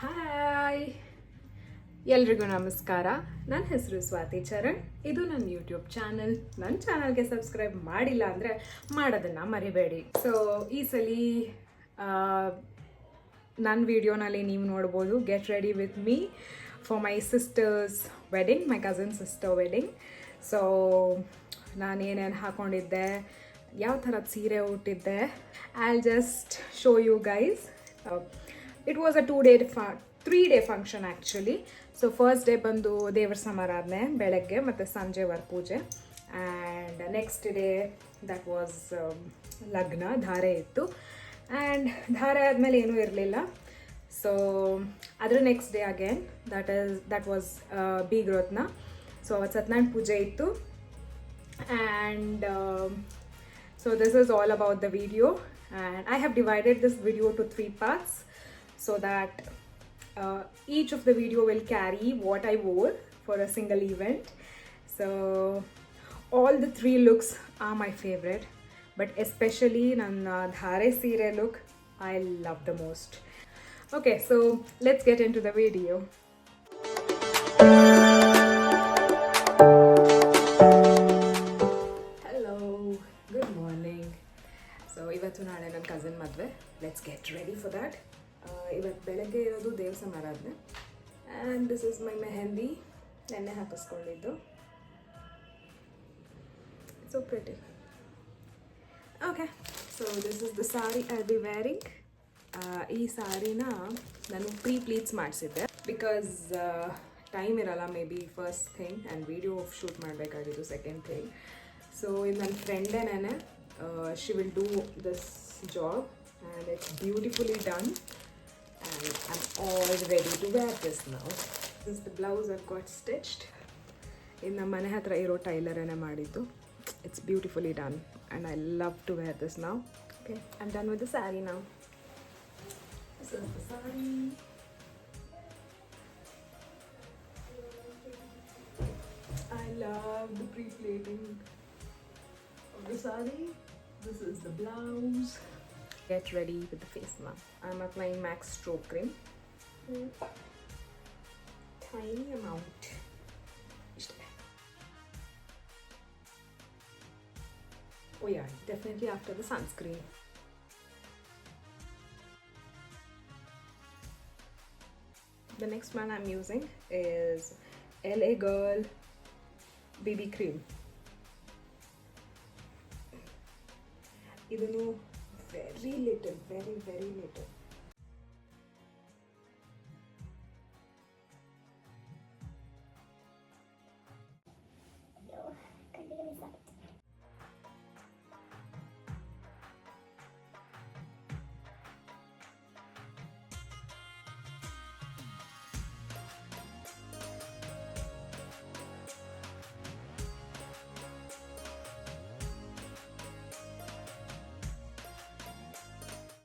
Hi, ಎಲ್ರಿಗೂ ನಮಸ್ಕಾರ. ನನ್ನ ಹೆಸರು ಸ್ವಾತಿ ಚರಣ್. ಇದು ನನ್ನ ಯೂಟ್ಯೂಬ್ ಚಾನಲ್. ನನ್ನ ಚಾನಲ್ಗೆ ಸಬ್ಸ್ಕ್ರೈಬ್ ಮಾಡಿಲ್ಲ ಅಂದರೆ ಮಾಡೋದನ್ನು ಮರಿಬೇಡಿ. ಸೊ ಈ ಸಲ ನನ್ನ ವಿಡಿಯೋನಲ್ಲಿ ನೀವು ನೋಡ್ಬೋದು, get ready with me for my sister's wedding, my cousin sister wedding. So ನಾನೇನೇನು ಹಾಕ್ಕೊಂಡಿದ್ದೆ, ಯಾವ ಥರದ ಸೀರೆ ಉಟ್ಟಿದ್ದೆ, I just show you guys. It was a 3-day function actually. So first day ಬಂದು ದೇವರ ಸಮಾರಾಧನೆ ಬೆಳಗ್ಗೆ ಮತ್ತು ಸಂಜೆವರ ಪೂಜೆ, and next day that was ಲಗ್ನ, ಧಾರೆ ಇತ್ತು. ಆ್ಯಂಡ್ ಧಾರೆ ಆದಮೇಲೆ ಏನೂ ಇರಲಿಲ್ಲ. ಸೊ ಅದರ next day again that was ಬೀಗ್ರೋತ್ನ. ಸೊ ಅವತ್ತು ಸತ್ಯನಾರಾಯಣ ಪೂಜೆ ಇತ್ತು. And so this is all about the video, and I have divided this video to 3 parts so that each of the video will carry what I wore for a single event. So all the 3 looks are my favorite, but especially ನನ್ನ ಧಾರೆ ಸೀರೆ look I love the most. Okay, so let's get into the video. ಇವತ್ತು ನಾಳೆ ನನ್ನ cousin ಮದುವೆ. Let's get ready for that. ಇವತ್ತು ಬೆಳಗ್ಗೆ ಇರೋದು ದೇವ್ರ ಸಮಾರಾಧನೆ, and this is my mehndi. ನೆನ್ನೆ ಹಾಕಿಸ್ಕೊಂಡಿದ್ದು. So pretty. Okay, so this is the sari I be wearing. ಈ ಸಾರಿನ ನಾನು ಪ್ಲೀಟ್ಸ್ ಮಾಡಿಸಿದ್ದೆ ಬಿಕಾಸ್ ಟೈಮ್ ಇರಲ್ಲ, maybe first thing, and video shoot ಮಾಡಬೇಕಾಗಿದ್ದು ಸೆಕೆಂಡ್ ಥಿಂಗ್. ಸೊ ಇದು ನನ್ನ ಫ್ರೆಂಡೇನೇ. She will do this job and it's beautifully done, and I'm all ready to wear this now. This is the blouse I've got stitched. In the mane hatra iro tailor ane madiddu. It's beautifully done and I love to wear this now. Okay, I'm done with the saree now. This is the saree. I love the pre-plating of the saree. This is the blouse. Get ready with the face now. I'm applying Max Stroke Cream. Tiny amount. Oh yeah, definitely after the sunscreen. The next one I'm using is LA Girl BB Cream. ಇದನ್ನು very little.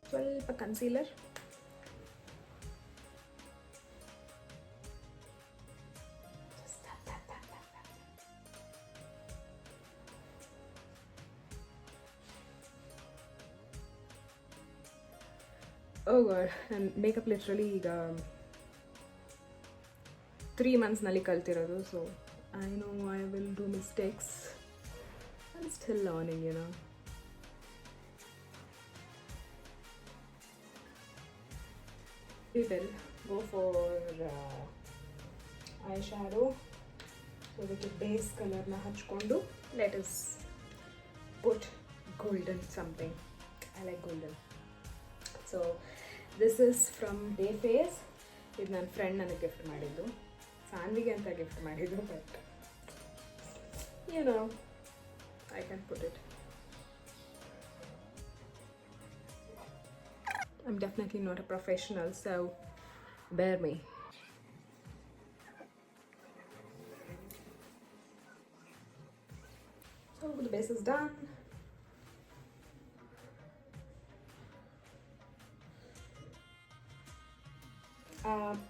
ಸ್ವಲ್ಪ concealer, oh god. ನನ್ನ makeup literally ಈಗ 3 monthsನಲ್ಲಿ ಕಲ್ತಿರೋದು. So I know I will do mistakes. I am still learning, you know. We will go for eyeshadow. So the base color na hachkondo, let us put golden something. I like golden. So this is from Day Face. Idu ನನ್ನ friend ನನಗೆ gift ಮಾಡಿದ್ದು, ಸಾನ್ವಿಗೆ ಅಂತ gift ಮಾಡಿದ್ದು, but you know I can put it. I'm definitely not a professional, so bear me. So the base is done.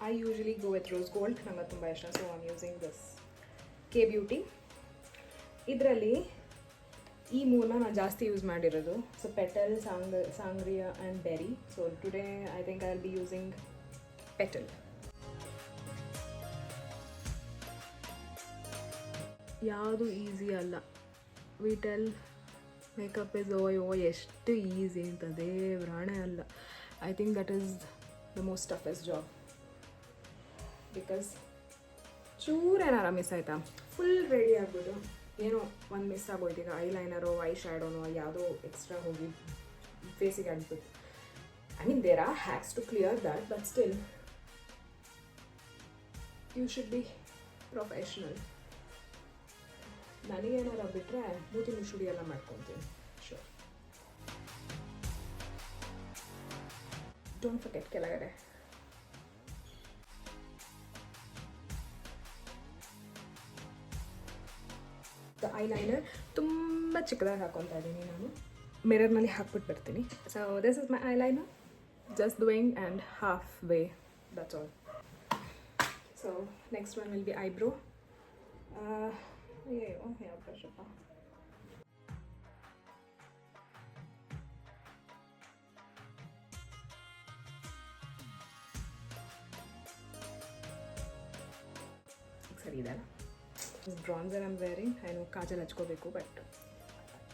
I usually go with rose gold. ನಂಗೆ ತುಂಬ ಇಷ್ಟ, so I'm using this K Beauty. ಇದರಲ್ಲಿ ಈ ಮೂರನ್ನ ನಾನು ಜಾಸ್ತಿ use ಮಾಡಿರೋದು. So petal, sangria and berry. So today I think I will be using petal. ಯಾವುದು easy ಅಲ್ಲ. ವಿ ಟೆಲ್ ಮೇಕಪ್ ಇಸ್ ಎಷ್ಟು ಈಸಿ ಅಂತ ದೇವ್ರಾಣೆ ಅಲ್ಲ. I think that is the most toughest job. Because ಚೂರೇನಾರ ಮಿಸ್ ಆಯಿತಾ, full ready ಆಗ್ಬೋದು, ಏನೋ ಒಂದು ಮಿಸ್ ಆಗೋಯ್ತು, ಈಗ ಐಲೈನರೋ ಐ ಶ್ಯಾಡೋನೋ ಯಾವುದೋ ಎಕ್ಸ್ಟ್ರಾ ಹೋಗಿ ಫೇಸಿಗೆ ಅಂಟ್ಬಿಟ್ಟು. I mean there are hacks to clear that, but still you should be professional. ನನಗೇನಾರ ಬಿಟ್ಟರೆ ಮೂತಿ ಮುಸುಡಿ ಎಲ್ಲ ಮಾಡ್ಕೊತೀನಿ. ಶೋರ್. ಡೋಂಟ್ ಫರ್ಗೆಟ್ ಕೆಳಗಡೆ ಐಲೈನರ್ ತುಂಬ ಚಿಕ್ಕದಾಗಿ ಹಾಕ್ಕೊತಾ ಇದ್ದೀನಿ ನಾನು. ಮಿರರ್ನಲ್ಲಿ ಹಾಕ್ಬಿಟ್ಟು ಬರ್ತೀನಿ. So this is my eyeliner, just doing and half way, that's all. So next one will be eyebrow. ಅಯ್ಯೋ ಯಾವ ಬ್ರಷಪ್ಪ. ಸರಿ ಇದೆ. Bronzer I'm wearing. I know kajal ಹಚ್ಕೋಬೇಕು, ಬಟ್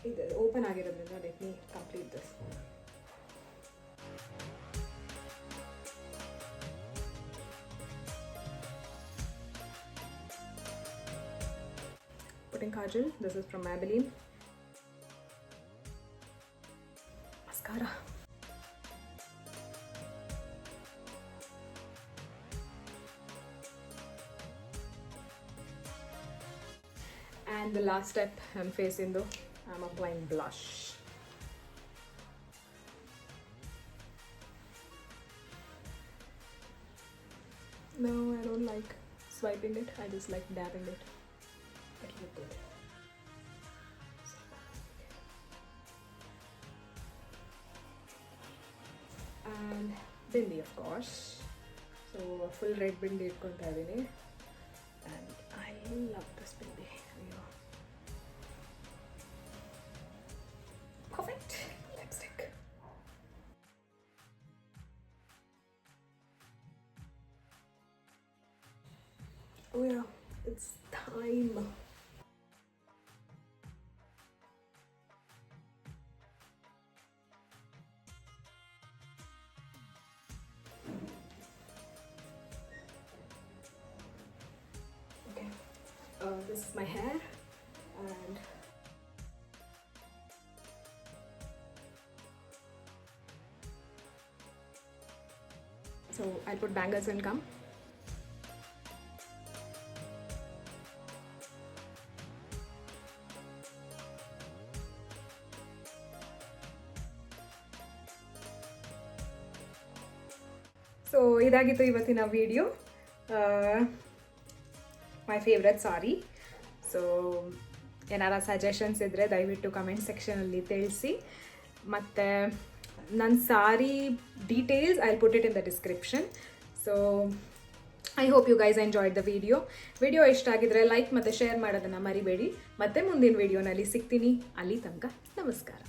ಇದು ಓಪನ್ ಆಗಿರೋದ್ರಿಂದ let me complete this. Putting kajal. This is from Maybelline. Mascara. And the last step I'm facing though, I'm applying blush. No, I don't like swiping it. I just like dabbing it. It look good. And bindi, of course. So a full red bindi itkonta idini, and I love this bindi. Perfect lipstick. Oh yeah, it's time. Okay, this is my hair, and so I'll put bangles and come. So ಇದಾಗಿತ್ತು ಇವತ್ತಿನ video. My favourite sari. So ಏನಾರ suggestions ಇದ್ದರೆ ದಯವಿಟ್ಟು comment ಸೆಕ್ಷನಲ್ಲಿ ತಿಳಿಸಿ. ಮತ್ತು ನನ್ನ sari details I put it in the description. So I hope you guys enjoyed the video ಇಷ್ಟ ಆಗಿದ್ರೆ ಲೈಕ್ ಮತ್ತು ಶೇರ್ ಮಾಡೋದನ್ನು ಮರಿಬೇಡಿ. ಮತ್ತೆ ಮುಂದಿನ ವಿಡಿಯೋನಲ್ಲಿ ಸಿಗ್ತೀನಿ. ಅಲ್ಲಿ ತನಕ ನಮಸ್ಕಾರ.